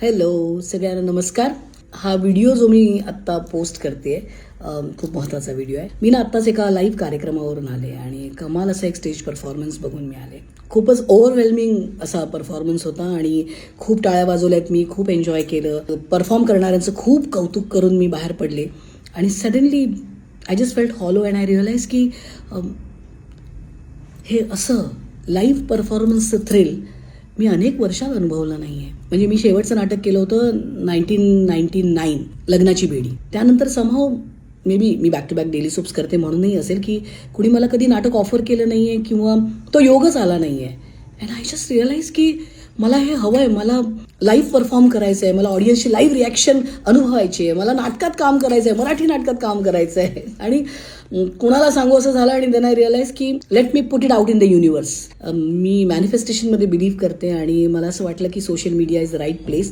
Hello सगळ्यांना नमस्कार. हा व्हिडिओ जो मी आत्ता पोस्ट करते खूप महत्त्वाचा व्हिडिओ आहे. मी ना आत्ताच एका लाईव्ह कार्यक्रमावरून आले आणि कमाल असा एक स्टेज परफॉर्मन्स बघून मी आले. खूपच ओव्हरवेल्मिंग असा परफॉर्मन्स होता आणि खूप टाळ्या वाजवल्यात, मी खूप एन्जॉय केलं. परफॉर्म करणाऱ्यांचं खूप कौतुक करून मी बाहेर पडले आणि suddenly I just felt hollow and I realise की हे असं लाईव्ह परफॉर्मन्सचं थ्रिल मी अनेक वर्षात अनुभवलं नाही आहे. म्हणजे मी शेवटचं नाटक केलं होतं 1999 लग्नाची बेडी. त्यानंतर समहाव मे बी मी back to back daily soaps करते म्हणूनही असेल की कुणी मला कधी नाटक ऑफर केलं नाही आहे किंवा तो योगच आला नाही आहे. अँड आय जस्ट रिअलाइज की मला हे हवं आहे, मला लाईव्ह परफॉर्म करायचं आहे, मला ऑडियन्सची लाईव्ह रिॲक्शन अनुभवायची आहे, मला नाटकात काम करायचं आहे, मराठी नाटकात काम करायचं आहे. आणि कुणाला सांगू असं झालं आणि देन आय रिअलाइज की let me put it out in the universe. मी मॅनिफेस्टेशनमध्ये बिलीव्ह करते आणि मला असं वाटलं की social media is the right place.